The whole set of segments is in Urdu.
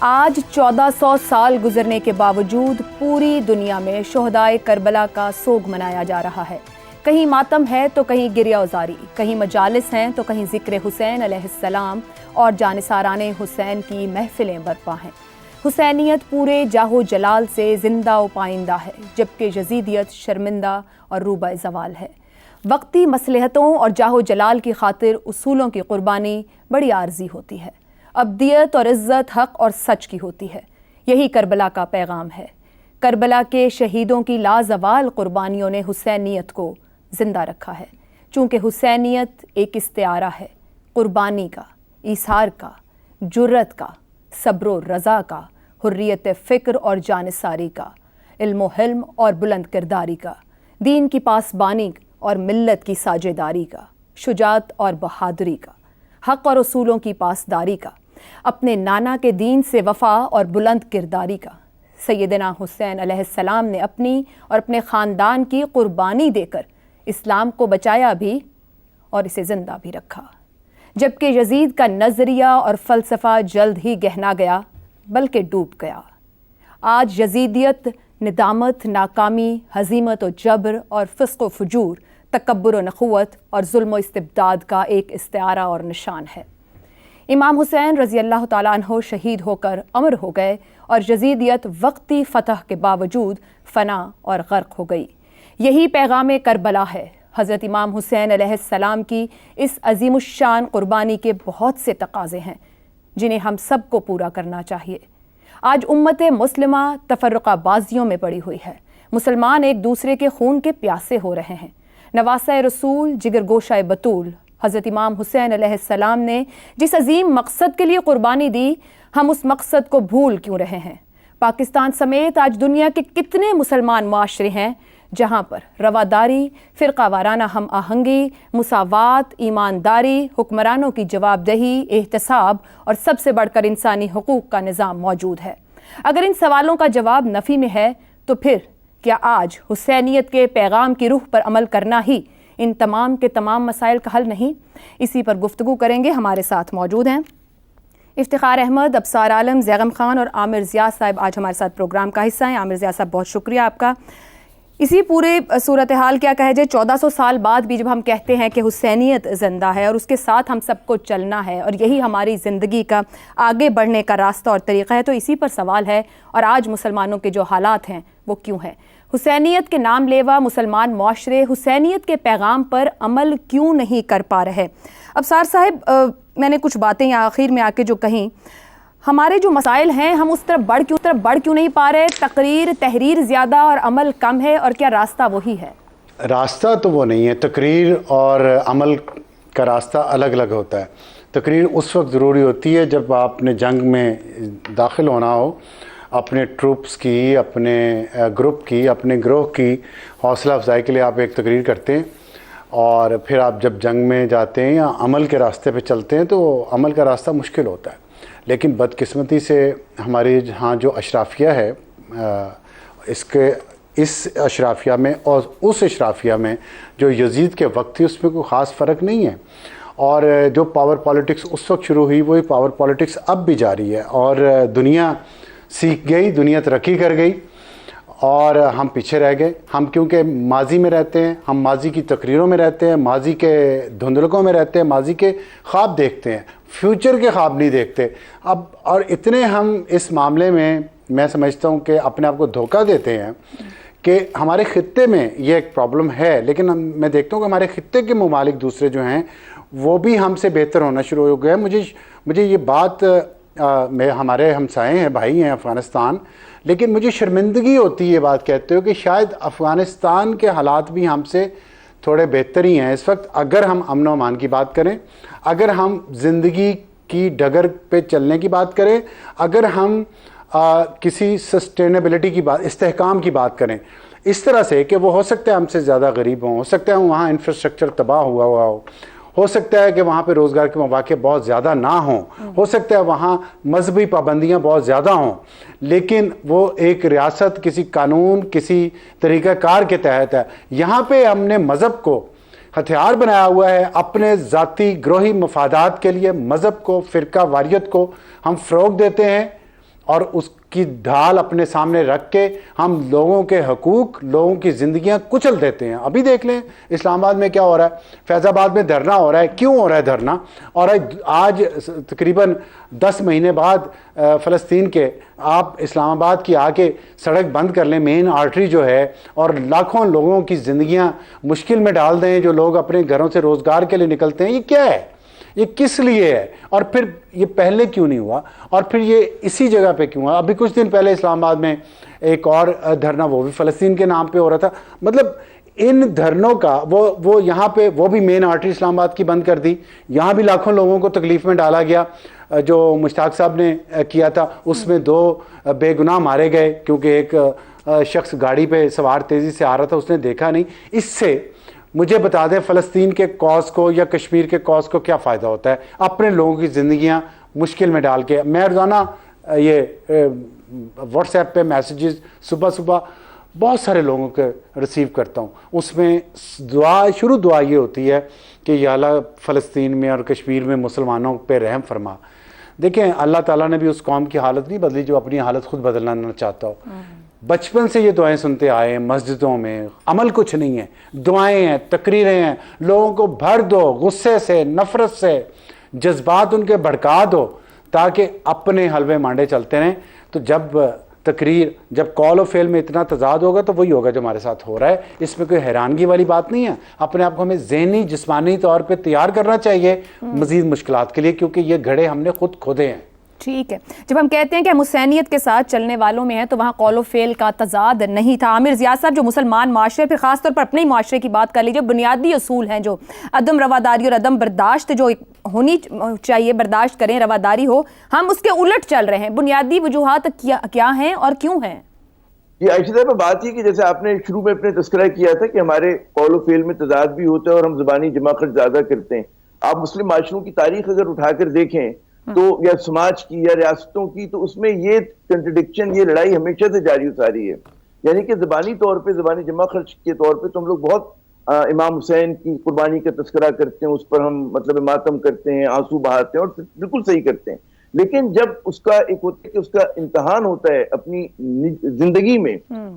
آج 1400 سال گزرنے کے باوجود پوری دنیا میں شہدائے کربلا کا سوگ منایا جا رہا ہے۔ کہیں ماتم ہے تو کہیں گریہ وزاری، کہیں مجالس ہیں تو کہیں ذکر حسین علیہ السلام اور جانثاران حسین کی محفلیں برپا ہیں۔ حسینیت پورے جاہو جلال سے زندہ و پائندہ ہے، جبکہ یزیدیت شرمندہ اور روبہ زوال ہے۔ وقتی مصلحتوں اور جاہو جلال کی خاطر اصولوں کی قربانی بڑی عارضی ہوتی ہے۔ ابدیت اور عزت حق اور سچ کی ہوتی ہے۔ یہی کربلا کا پیغام ہے۔ کربلا کے شہیدوں کی لازوال قربانیوں نے حسینیت کو زندہ رکھا ہے، چونکہ حسینیت ایک استعارہ ہے، قربانی کا، ایثار کا، جرت کا، صبر و رضا کا، حریت فکر اور جانثاری کا، علم و حلم اور بلند کرداری کا، دین کی پاسبانی اور ملت کی ساجداری کا، شجاعت اور بہادری کا، حق اور اصولوں کی پاسداری کا، اپنے نانا کے دین سے وفا اور بلند کرداری کا۔ سیدنا حسین علیہ السلام نے اپنی اور اپنے خاندان کی قربانی دے کر اسلام کو بچایا بھی اور اسے زندہ بھی رکھا، جبکہ یزید کا نظریہ اور فلسفہ جلد ہی گہنا گیا بلکہ ڈوب گیا۔ آج یزیدیت ندامت، ناکامی، ہزیمت و جبر اور فسق و فجور، تکبر و نخوت اور ظلم و استبداد کا ایک استعارہ اور نشان ہے۔ امام حسین رضی اللہ تعالیٰ عنہ شہید ہو کر امر ہو گئے اور یزیدیت وقتی فتح کے باوجود فنا اور غرق ہو گئی۔ یہی پیغام کربلا ہے۔ حضرت امام حسین علیہ السلام کی اس عظیم الشان قربانی کے بہت سے تقاضے ہیں جنہیں ہم سب کو پورا کرنا چاہیے۔ آج امت مسلمہ تفرقہ بازیوں میں پڑی ہوئی ہے۔ مسلمان ایک دوسرے کے خون کے پیاسے ہو رہے ہیں۔ نواسہ رسول، جگر گوشہ بطول حضرت امام حسین علیہ السلام نے جس عظیم مقصد کے لیے قربانی دی، ہم اس مقصد کو بھول کیوں رہے ہیں؟ پاکستان سمیت آج دنیا کے کتنے مسلمان معاشرے ہیں جہاں پر رواداری، فرقہ وارانہ ہم آہنگی، مساوات، ایمانداری، حکمرانوں کی جواب دہی، احتساب اور سب سے بڑھ کر انسانی حقوق کا نظام موجود ہے؟ اگر ان سوالوں کا جواب نفی میں ہے تو پھر کیا آج حسینیت کے پیغام کی روح پر عمل کرنا ہی ان تمام کے تمام مسائل کا حل نہیں؟ اسی پر گفتگو کریں گے۔ ہمارے ساتھ موجود ہیں افتخار احمد، ابصار عالم، زیغم خان اور عامر ضیاء صاحب آج ہمارے ساتھ پروگرام کا حصہ ہیں۔ عامر ضیاء صاحب بہت شکریہ آپ کا۔ اسی پورے صورتحال کیا کہے جائے، 1400 سال بعد بھی جب ہم کہتے ہیں کہ حسینیت زندہ ہے اور اس کے ساتھ ہم سب کو چلنا ہے اور یہی ہماری زندگی کا آگے بڑھنے کا راستہ اور طریقہ ہے، تو اسی پر سوال ہے اور آج مسلمانوں کے جو حالات ہیں وہ کیوں ہیں؟ حسینیت کے نام لیوا مسلمان معاشرے حسینیت کے پیغام پر عمل کیوں نہیں کر پا رہے؟ ابصار صاحب، میں نے کچھ باتیں یہاں آخر میں آ کے جو کہیں، ہمارے جو مسائل ہیں ہم اس طرف بڑھ کیوں نہیں پا رہے؟ تحریر زیادہ اور عمل کم ہے، اور کیا راستہ وہی ہے؟ راستہ تو وہ نہیں ہے، تقریر اور عمل کا راستہ الگ الگ ہوتا ہے۔ تقریر اس وقت ضروری ہوتی ہے جب آپ نے جنگ میں داخل ہونا ہو، اپنے ٹروپس کی، اپنے گروپ کی، اپنے گروہ کی حوصلہ افزائی کے لیے آپ ایک تقریر کرتے ہیں، اور پھر آپ جب جنگ میں جاتے ہیں یا عمل کے راستے پہ چلتے ہیں تو عمل کا راستہ مشکل ہوتا ہے۔ لیکن بدقسمتی سے ہمارے ہاں جو اشرافیہ ہے، اس اشرافیہ میں اور اس اشرافیہ میں جو یزید کے وقت تھی اس میں کوئی خاص فرق نہیں ہے، اور جو پاور پالیٹکس اس وقت شروع ہوئی وہی پاور پالیٹکس اب بھی جاری ہے، اور دنیا سیکھ گئی، دنیا ترقی کر گئی اور ہم پیچھے رہ گئے۔ ہم کیونکہ ماضی میں رہتے ہیں، ہم ماضی کی تقریروں میں رہتے ہیں، ماضی کے دھندلکوں میں رہتے ہیں، ماضی کے خواب دیکھتے ہیں، فیوچر کے خواب نہیں دیکھتے۔ اب اور اتنے ہم اس معاملے میں سمجھتا ہوں کہ اپنے آپ کو دھوکہ دیتے ہیں کہ ہمارے خطے میں یہ ایک پرابلم ہے، لیکن میں دیکھتا ہوں کہ ہمارے خطے کے ممالک دوسرے جو ہیں وہ بھی ہم سے بہتر ہونا شروع ہو گئے۔ مجھے یہ بات، ہمارے ہمسائے ہیں، بھائی ہیں افغانستان، لیکن مجھے شرمندگی ہوتی ہے یہ بات کہتے ہو کہ شاید افغانستان کے حالات بھی ہم سے تھوڑے بہتر ہی ہیں اس وقت، اگر ہم امن و امان کی بات کریں، اگر ہم زندگی کی ڈگر پہ چلنے کی بات کریں، اگر ہم کسی سسٹینیبلٹی کی بات، استحکام کی بات کریں، اس طرح سے کہ وہ ہو سکتا ہے ہم سے زیادہ غریب ہوں، ہو سکتا ہے وہاں انفراسٹرکچر تباہ ہوا ہو سکتا ہے کہ وہاں پہ روزگار کے مواقع بہت زیادہ نہ ہوں، ہو سکتا ہے وہاں مذہبی پابندیاں بہت زیادہ ہوں، لیکن وہ ایک ریاست کسی قانون، کسی طریقہ کار کے تحت ہے۔ یہاں پہ ہم نے مذہب کو ہتھیار بنایا ہوا ہے اپنے ذاتی گروہی مفادات کے لیے۔ مذہب کو، فرقہ واریت کو ہم فروغ دیتے ہیں، اور اس کی ڈھال اپنے سامنے رکھ کے ہم لوگوں کے حقوق، لوگوں کی زندگیاں کچل دیتے ہیں. ابھی دیکھ لیں اسلام آباد میں کیا ہو رہا ہے، فیض آباد میں دھرنا ہو رہا ہے. کیوں ہو رہا ہے دھرنا؟ اور آج تقریباً 10 مہینے بعد فلسطین کے آپ اسلام آباد کی آ کے سڑک بند کر لیں، مین آرٹری جو ہے، اور لاکھوں لوگوں کی زندگیاں مشکل میں ڈال دیں، جو لوگ اپنے گھروں سے روزگار کے لیے نکلتے ہیں. یہ کیا ہے؟ یہ کس لیے ہے؟ اور پھر یہ پہلے کیوں نہیں ہوا؟ اور پھر یہ اسی جگہ پہ کیوں ہوا؟ ابھی کچھ دن پہلے اسلام آباد میں ایک اور دھرنا، وہ بھی فلسطین کے نام پہ ہو رہا تھا. مطلب ان دھرنوں کا وہ یہاں پہ وہ بھی مین آرٹری اسلام آباد کی بند کر دی. یہاں بھی لاکھوں لوگوں کو تکلیف میں ڈالا گیا. جو مشتاق صاحب نے کیا تھا اس میں 2 بے گناہ مارے گئے کیونکہ ایک شخص گاڑی پہ سوار تیزی سے آ رہا تھا، اس نے دیکھا نہیں. اس سے مجھے بتا دیں فلسطین کے کاز کو یا کشمیر کے کاز کو کیا فائدہ ہوتا ہے اپنے لوگوں کی زندگیاں مشکل میں ڈال کے؟ میں روزانہ یہ واٹس ایپ پہ میسیجز صبح بہت سارے لوگوں کے ریسیو کرتا ہوں. اس میں شروع دعا یہ ہوتی ہے کہ یا اللہ فلسطین میں اور کشمیر میں مسلمانوں پہ رحم فرما. دیکھیں اللہ تعالیٰ نے بھی اس قوم کی حالت نہیں بدلی جو اپنی حالت خود بدلنا نہ چاہتا ہو. بچپن سے یہ دعائیں سنتے آئے ہیں مسجدوں میں، عمل کچھ نہیں ہے، دعائیں ہیں، تقریریں ہیں. لوگوں کو بھر دو غصے سے، نفرت سے، جذبات ان کے بھڑکا دو تاکہ اپنے حلوے مانڈے چلتے رہیں. تو جب کال و فیل میں اتنا تضاد ہوگا تو وہی ہوگا جو ہمارے ساتھ ہو رہا ہے. اس میں کوئی حیرانگی والی بات نہیں ہے. اپنے آپ کو ہمیں ذہنی جسمانی طور پہ تیار کرنا چاہیے مزید مشکلات کے لیے، کیونکہ یہ گھڑے ہم نے خود کھودے ہیں. ٹھیک ہے، جب ہم کہتے ہیں کہ ہم حسینیت کے ساتھ چلنے والوں میں ہیں تو وہاں قول و فعل کا تضاد نہیں تھا. عامر ضیاء صاحب، جو مسلمان معاشرے پھر خاص طور پر اپنے ہی معاشرے کی بات کر لیجیے، بنیادی اصول ہیں جو عدم رواداری اور عدم برداشت جو ہونی چاہیے، برداشت کریں، رواداری ہو، ہم اس کے الٹ چل رہے ہیں. بنیادی وجوہات کیا ہیں اور کیوں ہیں؟ یہ عائشہ صاحب بات یہ کہ جیسے آپ نے شروع میں اپنے تذکرہ کیا تھا کہ ہمارے قول و فعل میں تضاد بھی ہوتا ہے اور ہم زبانی جمع خرچ زیادہ کرتے ہیں. آپ مسلم معاشروں کی تاریخ اگر اٹھا کر دیکھیں تو یا سماج کی یا ریاستوں کی، تو اس میں یہ کنٹرڈکشن، یہ لڑائی ہمیشہ سے جاری اتاری ہے. یعنی کہ زبانی طور پہ، زبانی جمع خرچ کے طور پہ تو ہم لوگ بہت امام حسین کی قربانی کا تذکرہ کرتے ہیں، اس پر ہم مطلب ماتم کرتے ہیں، آنسو بہاتے ہیں، اور بالکل صحیح کرتے ہیں. لیکن جب اس کا ایک ہوتا ہے کہ اس کا امتحان ہوتا ہے اپنی زندگی میں،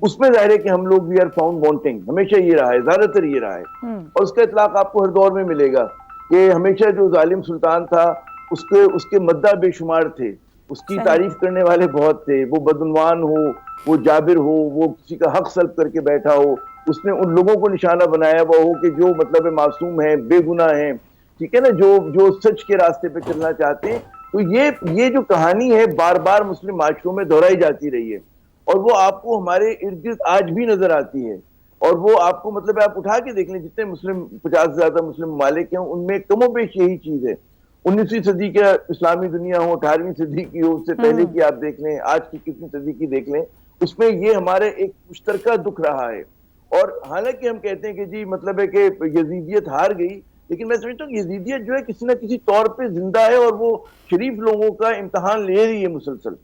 اس میں ظاہر ہے کہ ہم لوگ وی آر فاؤنڈ وانٹنگ. ہمیشہ یہ رہا ہے، زیادہ تر یہ رہا ہے. اور اس کا اطلاق آپ کو ہر دور میں ملے گا کہ ہمیشہ جو ظالم سلطان تھا اس کے مدہ بے شمار تھے، اس کی تعریف کرنے والے بہت تھے. وہ بدعنوان ہو، وہ جابر ہو، وہ کسی کا حق سلب کر کے بیٹھا ہو، اس نے ان لوگوں کو نشانہ بنایا ہوا ہو کہ جو مطلب معصوم ہیں، بے گناہ ہیں، ٹھیک ہے نا، جو سچ کے راستے پہ چلنا چاہتے ہیں. تو یہ جو کہانی ہے بار بار مسلم معاشروں میں دہرائی جاتی رہی ہے، اور وہ آپ کو ہمارے ارد گرد آج بھی نظر آتی ہے. اور وہ آپ کو مطلب آپ اٹھا کے دیکھ لیں، جتنے 50 سے زیادہ مسلم ممالک ہیں ان میں کم و بیش یہی چیز ہے. 19ویں صدی کا اسلامی دنیا ہو، 18ویں صدی کی ہو، اس سے پہلے کی آپ دیکھ لیں، آج کی 21ویں صدی کی دیکھ لیں، اس میں یہ ہمارے ایک مشترکہ دکھ رہا ہے. اور حالانکہ ہم کہتے ہیں کہ جی مطلب ہے کہ یزیدیت ہار گئی، لیکن میں سمجھتا ہوں کہ یزیدیت جو ہے کسی نہ کسی طور پہ زندہ ہے، اور وہ شریف لوگوں کا امتحان لے رہی ہے مسلسل.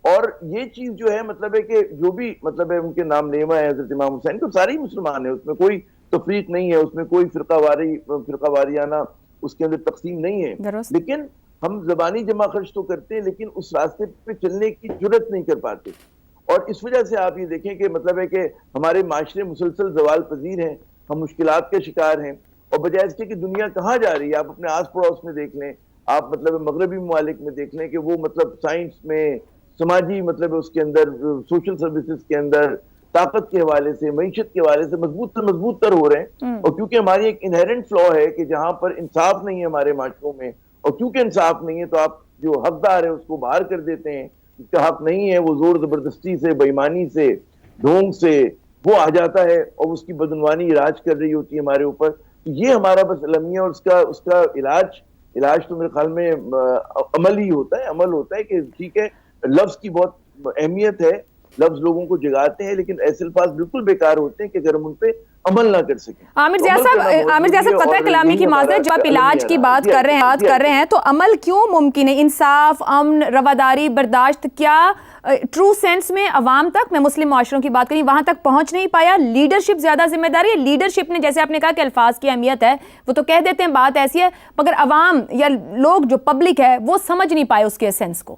اور یہ چیز جو ہے مطلب ہے کہ جو بھی مطلب ہے ان کے نام لیوا ہے حضرت امام حسین، تو سارے ہی مسلمان ہیں، اس میں کوئی تفریق نہیں ہے، اس میں کوئی فرقہ واریانہ اس کے اندر تقسیم نہیں ہے. لیکن ہم زبانی جمع خرچ تو کرتے ہیں، لیکن اس راستے پہ چلنے کی جرت نہیں کر پاتے. اور اس وجہ سے آپ یہ دیکھیں کہ مطلب ہے کہ ہمارے معاشرے مسلسل زوال پذیر ہیں، ہم مشکلات کا شکار ہیں. اور بجائے اس کے کہ دنیا کہاں جا رہی ہے، آپ اپنے آس پڑوس میں دیکھ لیں، آپ مطلب مغربی ممالک میں دیکھ لیں کہ وہ مطلب سائنس میں، سماجی مطلب اس کے اندر، سوشل سروسز کے اندر، طاقت کے حوالے سے، معیشت کے حوالے سے مضبوط تر ہو رہے ہیں. اور کیونکہ ہماری ایک انہیرنٹ فلو ہے کہ جہاں پر انصاف نہیں ہے ہمارے معاشروں میں، اور کیونکہ انصاف نہیں ہے تو آپ جو حقدار ہے اس کو باہر کر دیتے ہیں. جس کا حق نہیں ہے وہ زور زبردستی سے، بے ایمانی سے، ڈھونگ سے وہ آ جاتا ہے اور اس کی بدعنوانی راج کر رہی ہوتی ہے ہمارے اوپر. یہ ہمارا بس المیہ. اور اس کا علاج تو میرے خیال میں عمل ہی ہوتا ہے. عمل ہوتا ہے کہ ٹھیک ہے، لفظ کی بہت اہمیت ہے، لفظ لوگوں کو جگاتے ہیں، لیکن ایسے الفاظ بالکل بیکار ہوتے ہیں کہ اگر ہم ان پہ عمل نہ کر سکیں. عامر ضیاء صاحب قطع کلامی کی معذرت، جب آپ علاج کی بات کر رہے ہیں تو عمل کیوں ممکن ہے؟ انصاف، امن، رواداری، برداشت کیا ٹرو سینس میں عوام تک، میں مسلم معاشروں کی بات کریں، وہاں تک پہنچ نہیں پایا؟ لیڈرشپ زیادہ ذمہ داری ہے؟ لیڈرشپ نے، جیسے آپ نے کہا کہ الفاظ کی اہمیت ہے، وہ تو کہہ دیتے ہیں، بات ایسی ہے، مگر عوام یا لوگ جو پبلک ہے وہ سمجھ نہیں پائے اس کے سینس کو.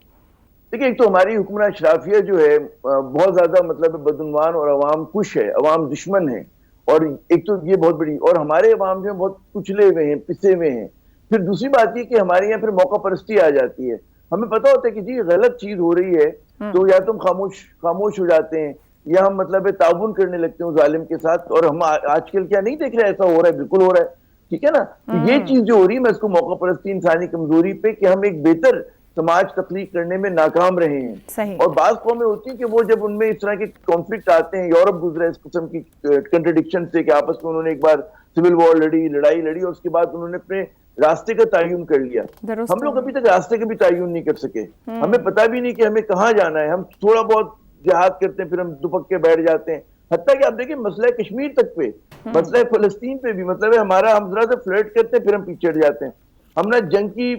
دیکھیں ایک تو ہماری حکمراں اشرافیہ جو ہے بہت زیادہ مطلب بدعنوان اور عوام کش ہے، عوام دشمن ہے، اور ایک تو یہ بہت بڑی، اور ہمارے عوام جو ہیں بہت کچلے ہوئے ہیں، پسے ہوئے ہیں۔ پھر دوسری بات یہ کہ ہمارے یہاں پھر موقع پرستی آ جاتی ہے، ہمیں پتہ ہوتا ہے کہ جی غلط چیز ہو رہی ہے تو یا تم خاموش ہو جاتے ہیں، یا ہم مطلب تعاون کرنے لگتے ہیں ظالم کے ساتھ، اور ہم آج کل کیا نہیں دیکھ رہے ایسا ہو رہا ہے، بالکل ہو رہا ہے، ٹھیک ہے نا؟ تو یہ چیز جو ہو رہی ہے میں اس کو موقع پرستی انسانی کمزوری پہ، کہ ہم ایک بہتر سماج تخلیق کرنے میں ناکام رہے ہیں۔ صحیح۔ اور بعض قومیں ہوتی ہیں کہ وہ جب ان میں اس طرح کے کانفلکٹ آتے ہیں، یورپ گزرا اس قسم کی کنٹرڈکشن سے کہ آپس میں انہوں نے ایک بار سول وار لڑائی لڑی، اور اس کے بعد انہوں نے اپنے راستے کا تعین کر لیا۔ ہم لوگ ابھی تک راستے کا بھی تعین نہیں کر سکے، ہمیں پتہ بھی نہیں کہ ہمیں کہاں جانا ہے، ہم تھوڑا بہت جہاد کرتے ہیں پھر ہم دپک کے بیٹھ جاتے ہیں، حتیٰ کہ آپ دیکھیں مسئلہ کشمیر تک پہ، مسئلہ فلسطین پہ بھی مطلب ہے ہمارا، ہم ذرا سے فلرٹ کرتے ہیں پھر ہم پیچھے ہٹ جاتے ہیں، ہم نہ جنگ کی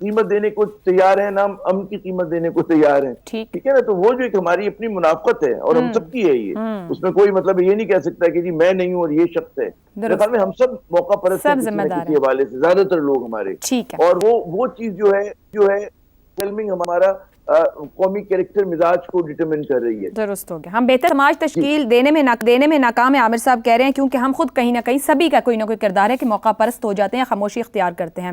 قیمت دینے کو تیار ہیں، نہ ہم امن کی قیمت دینے کو تیار ہیں، ٹھیک ہے نا؟ تو وہ جو ایک ہماری اپنی منافقت ہے، اور ہم سب کی ہے یہ، اس میں کوئی مطلب یہ نہیں کہہ سکتا کہ جی میں نہیں ہوں اور یہ شخص ہے، میرے خیال میں ہم سب موقع پرست ہیں کسی نہ کسی حوالے سے، زیادہ تر لوگ ہمارے، اور وہ چیز جو ہے ہمارا قومی کریکٹر مزاج کو ڈیٹرمن کر رہی ہے۔ درست ہو گیا۔ ہم بہتر سماج تشکیل دینے میں ناکام ہیں، عامر صاحب کہہ رہے ہیں، کیونکہ ہم خود کہیں نہ کہیں سبھی کا کوئی نہ کوئی کردار ہے کہ موقع پرست ہو جاتے ہیں، خاموشی اختیار کرتے ہیں۔